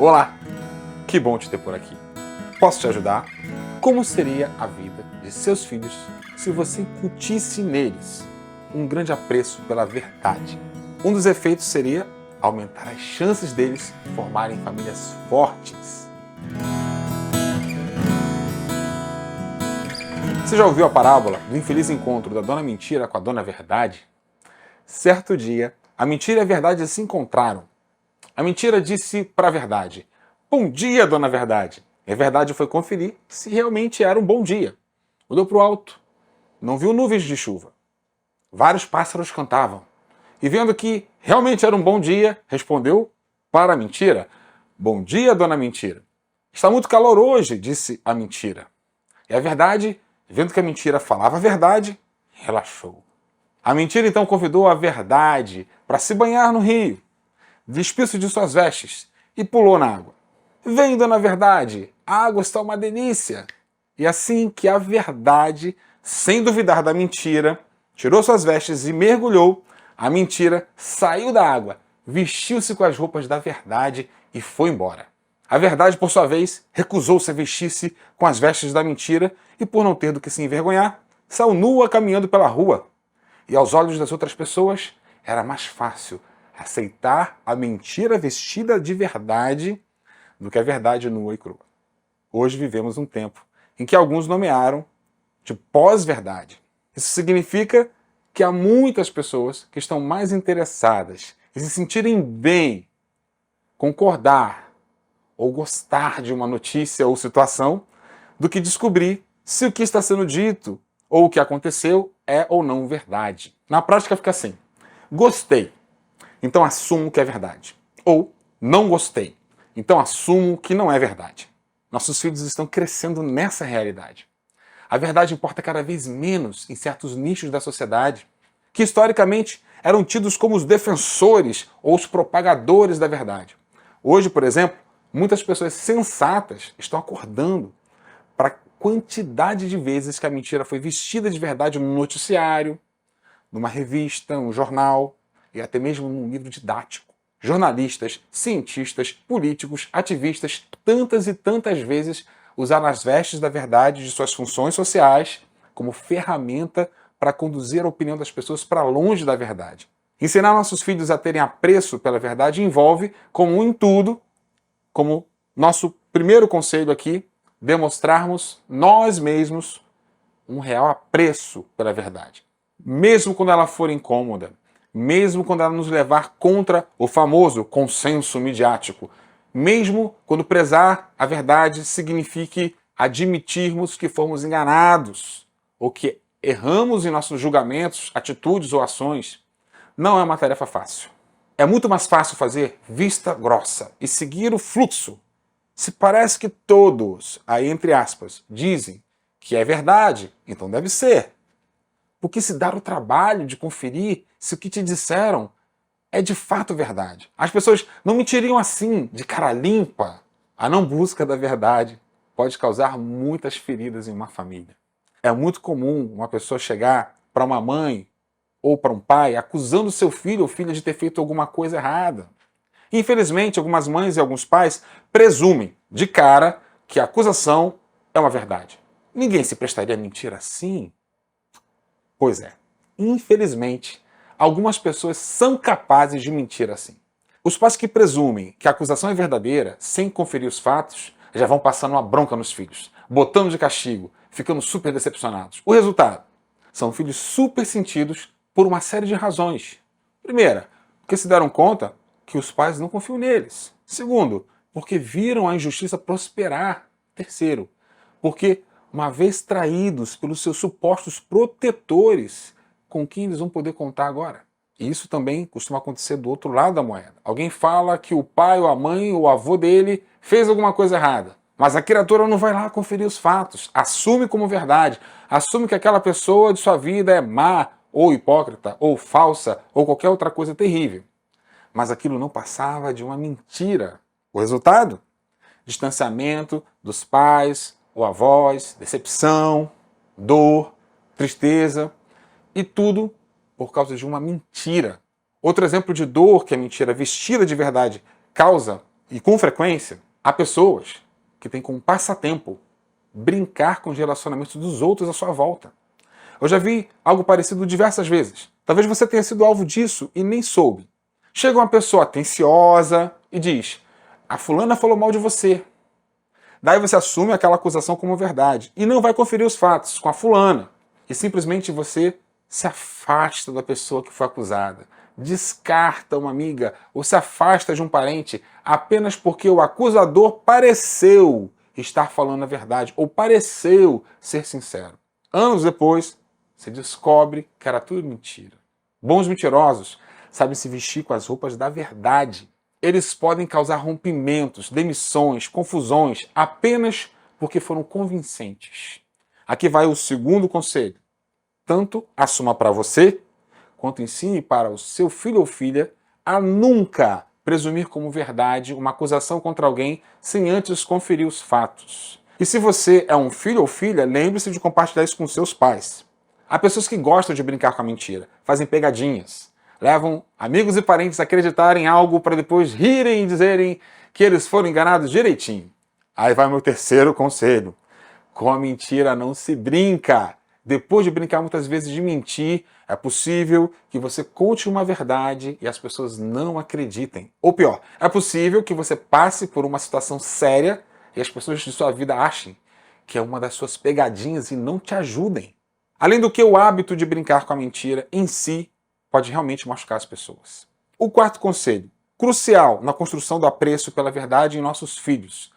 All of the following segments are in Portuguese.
Olá, que bom te ter por aqui. Posso te ajudar? Como seria a vida de seus filhos se você incutisse neles um grande apreço pela verdade? Um dos efeitos seria aumentar as chances deles formarem famílias fortes. Você já ouviu a parábola do infeliz encontro da dona Mentira com a dona Verdade? Certo dia, a mentira e a verdade se encontraram. A mentira disse para a verdade: "Bom dia, dona Verdade." E a verdade foi conferir se realmente era um bom dia. Olhou para o alto, não viu nuvens de chuva. Vários pássaros cantavam. E vendo que realmente era um bom dia, respondeu para a mentira: "Bom dia, dona Mentira." "Está muito calor hoje," disse a mentira. E a verdade, vendo que a mentira falava a verdade, relaxou. A mentira então convidou a verdade para se banhar no rio. Despiu-se de suas vestes e pulou na água. "Vem, dona Verdade, a água está uma delícia." E assim que a verdade, sem duvidar da mentira, tirou suas vestes e mergulhou, a mentira saiu da água, vestiu-se com as roupas da verdade e foi embora. A verdade, por sua vez, recusou-se a vestir-se com as vestes da mentira e, por não ter do que se envergonhar, saiu nua caminhando pela rua. E aos olhos das outras pessoas, era mais fácil aceitar a mentira vestida de verdade do que a verdade nua e crua. Hoje vivemos um tempo em que alguns nomearam de pós-verdade. Isso significa que há muitas pessoas que estão mais interessadas em se sentirem bem, concordar ou gostar de uma notícia ou situação do que descobrir se o que está sendo dito ou o que aconteceu é ou não verdade. Na prática fica assim: gostei, então assumo que é verdade. Ou não gostei, então assumo que não é verdade. Nossos filhos estão crescendo nessa realidade. A verdade importa cada vez menos em certos nichos da sociedade, que historicamente eram tidos como os defensores ou os propagadores da verdade. Hoje, por exemplo, muitas pessoas sensatas estão acordando para a quantidade de vezes que a mentira foi vestida de verdade num noticiário, numa revista, num jornal e até mesmo num livro didático. Jornalistas, cientistas, políticos, ativistas, tantas e tantas vezes usaram as vestes da verdade de suas funções sociais como ferramenta para conduzir a opinião das pessoas para longe da verdade. Ensinar nossos filhos a terem apreço pela verdade envolve, como em tudo, como nosso primeiro conselho aqui, demonstrarmos nós mesmos um real apreço pela verdade. Mesmo quando ela for incômoda, mesmo quando ela nos levar contra o famoso consenso midiático, mesmo quando prezar a verdade signifique admitirmos que fomos enganados ou que erramos em nossos julgamentos, atitudes ou ações, não é uma tarefa fácil. É muito mais fácil fazer vista grossa e seguir o fluxo. Se parece que todos, aí entre aspas, dizem que é verdade, então deve ser. Porque se dar o trabalho de conferir se o que te disseram é de fato verdade. As pessoas não mentiriam assim, de cara limpa. A não busca da verdade pode causar muitas feridas em uma família. É muito comum uma pessoa chegar para uma mãe ou para um pai acusando seu filho ou filha de ter feito alguma coisa errada. Infelizmente, algumas mães e alguns pais presumem de cara que a acusação é uma verdade. Ninguém se prestaria a mentir assim. Pois é, infelizmente, algumas pessoas são capazes de mentir assim. Os pais que presumem que a acusação é verdadeira, sem conferir os fatos, já vão passando uma bronca nos filhos, botando de castigo, ficando super decepcionados. O resultado? São filhos super sentidos por uma série de razões. Primeira, porque se deram conta que os pais não confiam neles. Segundo, porque viram a injustiça prosperar. Terceiro, porque uma vez traídos pelos seus supostos protetores, com quem eles vão poder contar agora? E isso também costuma acontecer do outro lado da moeda. Alguém fala que o pai ou a mãe ou o avô dele fez alguma coisa errada, mas a criatura não vai lá conferir os fatos, assume como verdade, assume que aquela pessoa de sua vida é má, ou hipócrita, ou falsa, ou qualquer outra coisa terrível. Mas aquilo não passava de uma mentira. O resultado? Distanciamento dos pais ou avós, decepção, dor, tristeza, e tudo por causa de uma mentira. Outro exemplo de dor que a mentira vestida de verdade causa E com frequência, há pessoas que têm como passatempo brincar com os relacionamentos dos outros à sua volta. Eu já vi algo parecido diversas vezes. Talvez você tenha sido alvo disso e nem soube. Chega uma pessoa atenciosa e diz: a fulana falou mal de você. Daí você assume aquela acusação como verdade e não vai conferir os fatos com a fulana. E simplesmente você se afasta da pessoa que foi acusada. Descarta uma amiga ou se afasta de um parente apenas porque o acusador pareceu estar falando a verdade ou pareceu ser sincero. Anos depois, você descobre que era tudo mentira. Bons mentirosos sabem se vestir com as roupas da verdade. Eles podem causar rompimentos, demissões, confusões, apenas porque foram convincentes. Aqui vai o segundo conselho. Tanto assuma para você, quanto ensine para o seu filho ou filha a nunca presumir como verdade uma acusação contra alguém sem antes conferir os fatos. E se você é um filho ou filha, lembre-se de compartilhar isso com seus pais. Há pessoas que gostam de brincar com a mentira, fazem pegadinhas, levam amigos e parentes a acreditarem em algo para depois rirem e dizerem que eles foram enganados direitinho. Aí vai meu terceiro conselho. Com a mentira não se brinca. Depois de brincar muitas vezes de mentir, é possível que você conte uma verdade e as pessoas não acreditem. Ou pior, é possível que você passe por uma situação séria e as pessoas de sua vida achem que é uma das suas pegadinhas e não te ajudem. Além do que, o hábito de brincar com a mentira em si pode realmente machucar as pessoas. O quarto conselho, crucial na construção do apreço pela verdade em nossos filhos,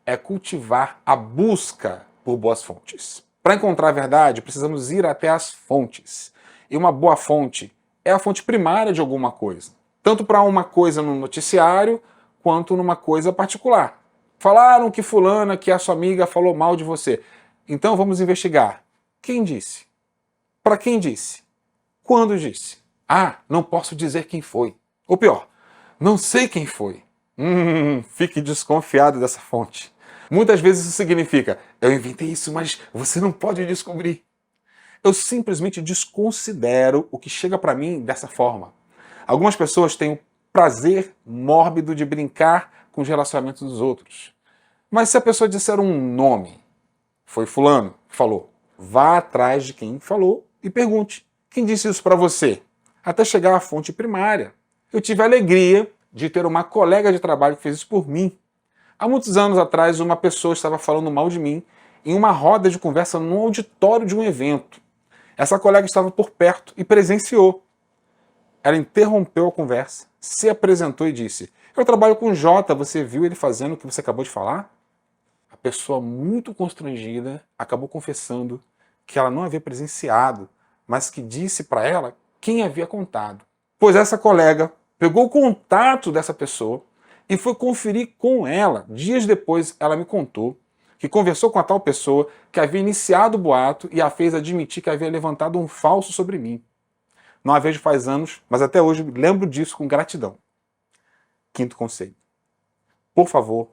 é cultivar a busca por boas fontes. Para encontrar a verdade, precisamos ir até as fontes. E uma boa fonte é a fonte primária de alguma coisa. Tanto para uma coisa no noticiário, quanto numa coisa particular. Falaram que fulana, que a sua amiga falou mal de você. Então vamos investigar. Quem disse? Para quem disse? Quando disse? Ah, não posso dizer quem foi. Ou pior, não sei quem foi. Fique desconfiado dessa fonte. Muitas vezes isso significa: eu inventei isso, mas você não pode descobrir. Eu simplesmente desconsidero o que chega para mim dessa forma. Algumas pessoas têm o prazer mórbido de brincar com os relacionamentos dos outros. Mas se a pessoa disser um nome, foi fulano que falou, vá atrás de quem falou e pergunte: quem disse isso para você? Até chegar à fonte primária. Eu tive a alegria de ter uma colega de trabalho que fez isso por mim. Há muitos anos atrás, uma pessoa estava falando mal de mim em uma roda de conversa num auditório de um evento. Essa colega estava por perto e presenciou. Ela interrompeu a conversa, se apresentou e disse: eu trabalho com o Jota, você viu ele fazendo o que você acabou de falar? A pessoa, muito constrangida, acabou confessando que ela não havia presenciado, mas que disse para ela quem havia contado. Pois essa colega pegou o contato dessa pessoa e foi conferir com ela. Dias depois, ela me contou que conversou com a tal pessoa que havia iniciado o boato e a fez admitir que havia levantado um falso sobre mim. Não a vejo faz anos, mas até hoje lembro disso com gratidão. Quinto conselho. Por favor,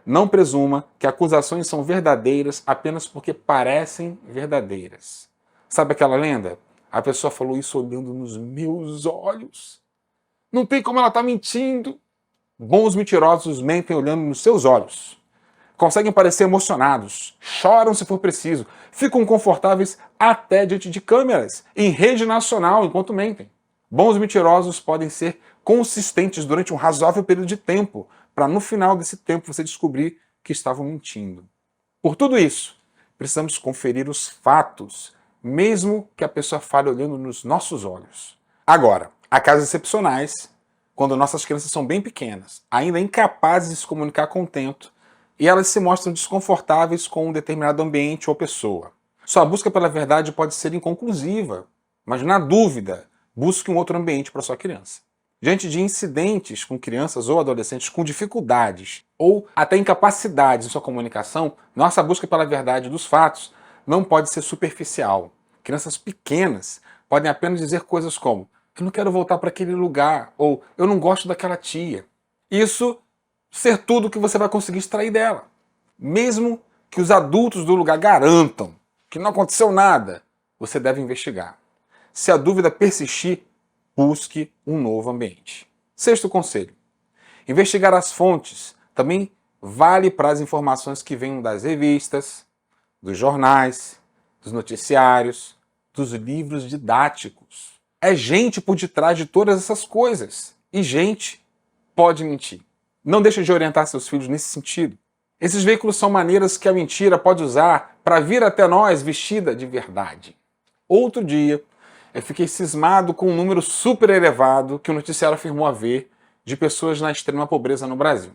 não presuma que acusações são verdadeiras apenas porque parecem verdadeiras. Sabe aquela lenda? A pessoa falou isso olhando nos meus olhos. Não tem como ela estar mentindo. Bons mentirosos mentem olhando nos seus olhos. Conseguem parecer emocionados, choram se for preciso, ficam confortáveis até diante de câmeras, em rede nacional, enquanto mentem. Bons mentirosos podem ser consistentes durante um razoável período de tempo, para no final desse tempo você descobrir que estavam mentindo. Por tudo isso, precisamos conferir os fatos, mesmo que a pessoa fale olhando nos nossos olhos. Agora, há casos excepcionais, quando nossas crianças são bem pequenas, ainda incapazes de se comunicar com o tempo, e elas se mostram desconfortáveis com um determinado ambiente ou pessoa. Sua busca pela verdade pode ser inconclusiva, mas na dúvida, busque um outro ambiente para sua criança. Diante de incidentes com crianças ou adolescentes com dificuldades ou até incapacidades em sua comunicação, nossa busca pela verdade dos fatos não pode ser superficial. Crianças pequenas podem apenas dizer coisas como: eu não quero voltar para aquele lugar, ou eu não gosto daquela tia. Isso ser tudo que você vai conseguir extrair dela. Mesmo que os adultos do lugar garantam que não aconteceu nada, você deve investigar. Se a dúvida persistir, busque um novo ambiente. Sexto conselho. Investigar as fontes também vale para as informações que venham das revistas, dos jornais, dos noticiários, dos livros didáticos. É gente por detrás de todas essas coisas. E gente pode mentir. Não deixe de orientar seus filhos nesse sentido. Esses veículos são maneiras que a mentira pode usar para vir até nós vestida de verdade. Outro dia, eu fiquei cismado com um número super elevado que o noticiário afirmou haver de pessoas na extrema pobreza no Brasil.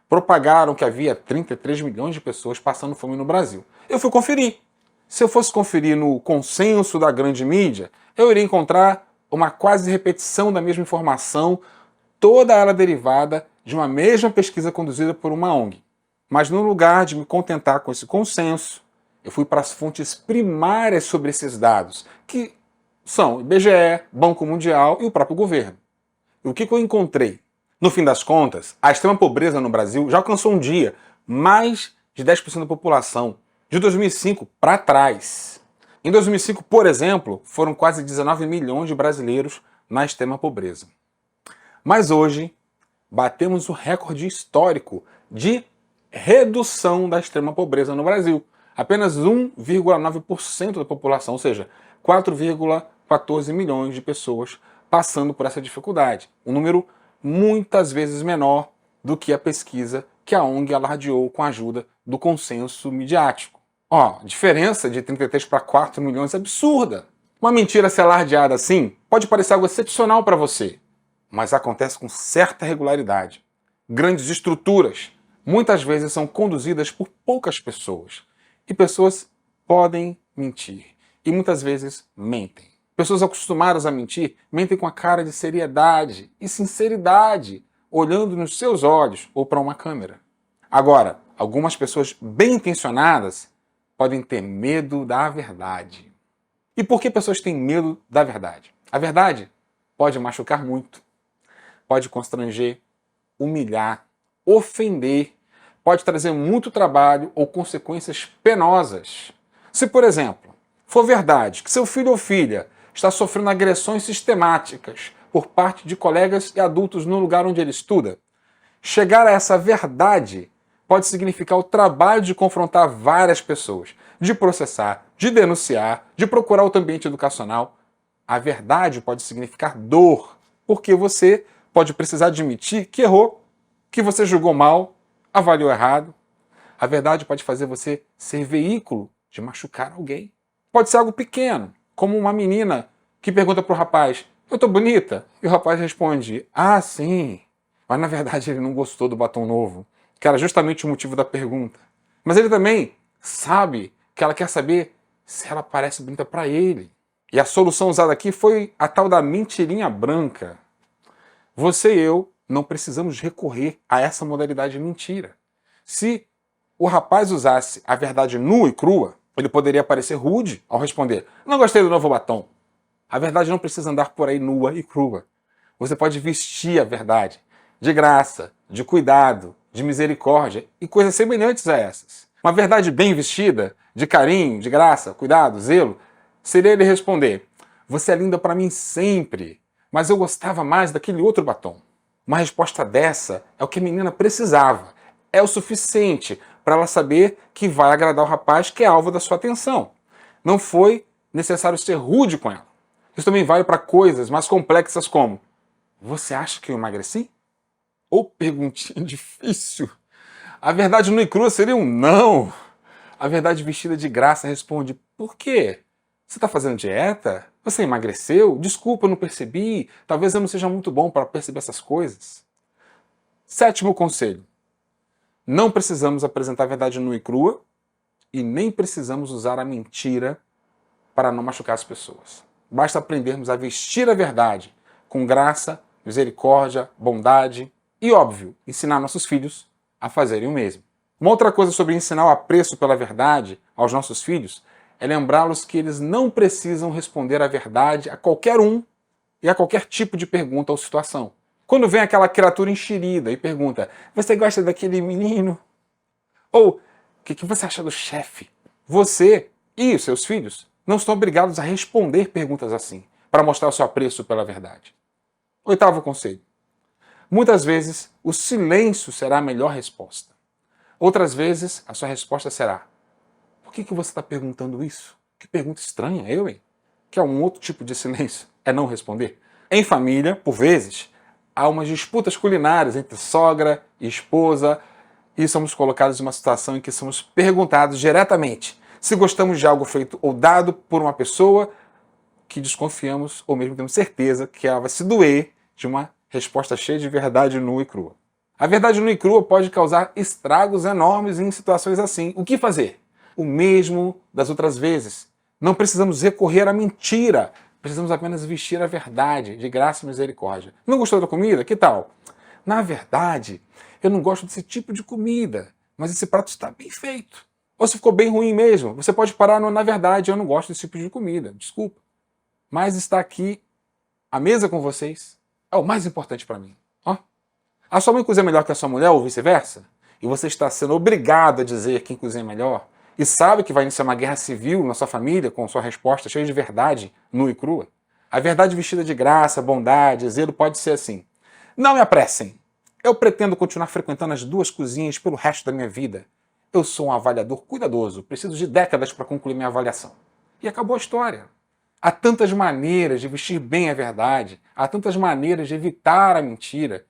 Propagaram que havia 33 milhões de pessoas passando fome no Brasil. Eu fui conferir. Se eu fosse conferir no consenso da grande mídia, eu iria encontrar uma quase repetição da mesma informação, toda ela derivada de uma mesma pesquisa conduzida por uma ONG. Mas no lugar de me contentar com esse consenso, eu fui para as fontes primárias sobre esses dados, que são IBGE, Banco Mundial e o próprio governo. E o que eu encontrei? No fim das contas, a extrema pobreza no Brasil já alcançou um dia mais de 10% da população, de 2005 para trás. Em 2005, por exemplo, foram quase 19 milhões de brasileiros na extrema pobreza. Mas hoje, batemos o recorde histórico de redução da extrema pobreza no Brasil. Apenas 1,9% da população, ou seja, 4,14 milhões de pessoas passando por essa dificuldade. Um número muitas vezes menor do que a pesquisa que a ONG alardeou com a ajuda do consenso midiático. Diferença de 33 para 4 milhões é absurda. Uma mentira ser alardeada assim pode parecer algo excepcional para você, mas acontece com certa regularidade. Grandes estruturas muitas vezes são conduzidas por poucas pessoas. E pessoas podem mentir. E muitas vezes mentem. Pessoas acostumadas a mentir mentem com a cara de seriedade e sinceridade, olhando nos seus olhos ou para uma câmera. Agora, algumas pessoas bem intencionadas podem ter medo da verdade. E por que pessoas têm medo da verdade? A verdade pode machucar muito, pode constranger, humilhar, ofender, pode trazer muito trabalho ou consequências penosas. Se, por exemplo, for verdade que seu filho ou filha está sofrendo agressões sistemáticas por parte de colegas e adultos no lugar onde ele estuda, chegar a essa verdade pode significar o trabalho de confrontar várias pessoas, de processar, de denunciar, de procurar outro ambiente educacional. A verdade pode significar dor, porque você pode precisar admitir que errou, que você julgou mal, avaliou errado. A verdade pode fazer você ser veículo de machucar alguém. Pode ser algo pequeno, como uma menina que pergunta para o rapaz: eu tô bonita? E o rapaz responde: ah, sim. Mas na verdade ele não gostou do batom novo, que era justamente o motivo da pergunta. Mas ele também sabe que ela quer saber se ela parece bonita para ele. E a solução usada aqui foi a tal da mentirinha branca. Você e eu não precisamos recorrer a essa modalidade de mentira. Se o rapaz usasse a verdade nua e crua, ele poderia parecer rude ao responder: não gostei do novo batom. A verdade não precisa andar por aí nua e crua. Você pode vestir a verdade de graça, de cuidado, de misericórdia e coisas semelhantes a essas. Uma verdade bem vestida, de carinho, de graça, cuidado, zelo, seria ele responder: você é linda para mim sempre, mas eu gostava mais daquele outro batom. Uma resposta dessa é o que a menina precisava. É o suficiente para ela saber que vai agradar o rapaz que é alvo da sua atenção. Não foi necessário ser rude com ela. Isso também vale para coisas mais complexas como: você acha que eu emagreci? Ou perguntinha difícil. A verdade nua e crua seria um não. A verdade vestida de graça responde: por quê? Você está fazendo dieta? Você emagreceu? Desculpa, eu não percebi. Talvez eu não seja muito bom para perceber essas coisas. 7º conselho. Não precisamos apresentar a verdade nua e crua e nem precisamos usar a mentira para não machucar as pessoas. Basta aprendermos a vestir a verdade com graça, misericórdia, bondade e, óbvio, ensinar nossos filhos a fazerem o mesmo. Uma outra coisa sobre ensinar o apreço pela verdade aos nossos filhos é lembrá-los que eles não precisam responder a verdade a qualquer um e a qualquer tipo de pergunta ou situação. Quando vem aquela criatura enxerida e pergunta: você gosta daquele menino? Ou o que você acha do chefe? Você e os seus filhos não estão obrigados a responder perguntas assim, para mostrar o seu apreço pela verdade. 8º conselho. Muitas vezes, o silêncio será a melhor resposta. Outras vezes, a sua resposta será: por que você está perguntando isso? Que pergunta estranha, eu, hein? Que é um outro tipo de silêncio, é não responder. Em família, por vezes, há umas disputas culinárias entre sogra e esposa e somos colocados em uma situação em que somos perguntados diretamente se gostamos de algo feito ou dado por uma pessoa que desconfiamos ou mesmo temos certeza que ela vai se doer de uma resposta cheia de verdade nua e crua. A verdade nua e crua pode causar estragos enormes em situações assim. O que fazer? O mesmo das outras vezes. Não precisamos recorrer à mentira. Precisamos apenas vestir a verdade, de graça e misericórdia. Não gostou da comida? Que tal? Na verdade, eu não gosto desse tipo de comida, mas esse prato está bem feito. Ou se ficou bem ruim mesmo, você pode parar no na verdade, eu não gosto desse tipo de comida, desculpa. Mas está aqui à mesa com vocês é o mais importante para mim. Ó. A sua mãe cozinha melhor que a sua mulher ou vice-versa? E você está sendo obrigado a dizer quem cozinha melhor? E sabe que vai iniciar uma guerra civil na sua família com sua resposta cheia de verdade, nua e crua? A verdade vestida de graça, bondade, zelo pode ser assim: não me apressem. Eu pretendo continuar frequentando as duas cozinhas pelo resto da minha vida. Eu sou um avaliador cuidadoso, preciso de décadas para concluir minha avaliação. E acabou a história. Há tantas maneiras de vestir bem a verdade, há tantas maneiras de evitar a mentira.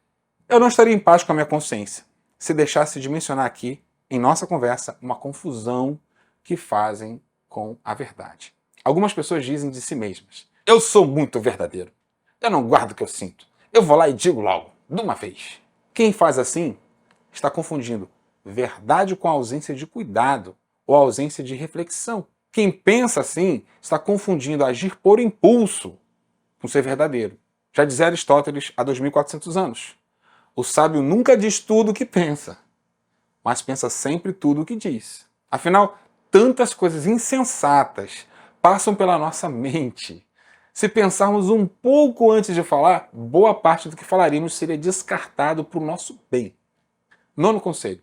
Eu não estaria em paz com a minha consciência se deixasse de mencionar aqui, em nossa conversa, uma confusão que fazem com a verdade. Algumas pessoas dizem de si mesmas: eu sou muito verdadeiro. Eu não guardo o que eu sinto. Eu vou lá e digo logo, de uma vez. Quem faz assim está confundindo verdade com a ausência de cuidado ou a ausência de reflexão. Quem pensa assim está confundindo agir por impulso com ser verdadeiro. Já dizia Aristóteles há 2.400 anos. O sábio nunca diz tudo o que pensa, mas pensa sempre tudo o que diz. Afinal, tantas coisas insensatas passam pela nossa mente. Se pensarmos um pouco antes de falar, boa parte do que falaríamos seria descartado para o nosso bem. Nono conselho: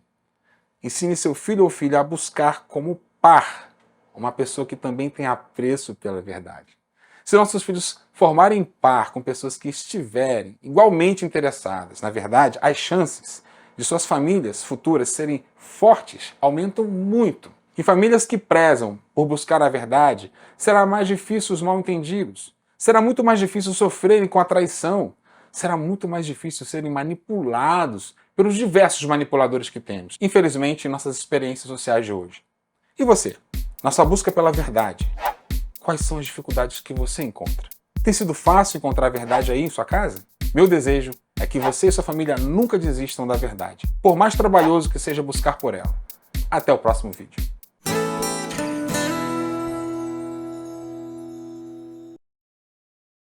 ensine seu filho ou filha a buscar como par uma pessoa que também tem apreço pela verdade. Se nossos filhos formarem par com pessoas que estiverem igualmente interessadas na verdade, as chances de suas famílias futuras serem fortes aumentam muito. Em famílias que prezam por buscar a verdade, será mais difícil os mal-entendidos. Será muito mais difícil sofrerem com a traição. Será muito mais difícil serem manipulados pelos diversos manipuladores que temos, infelizmente, em nossas experiências sociais de hoje. E você? Na sua busca pela verdade, quais são as dificuldades que você encontra? Tem sido fácil encontrar a verdade aí em sua casa? Meu desejo é que você e sua família nunca desistam da verdade, por mais trabalhoso que seja buscar por ela. Até o próximo vídeo.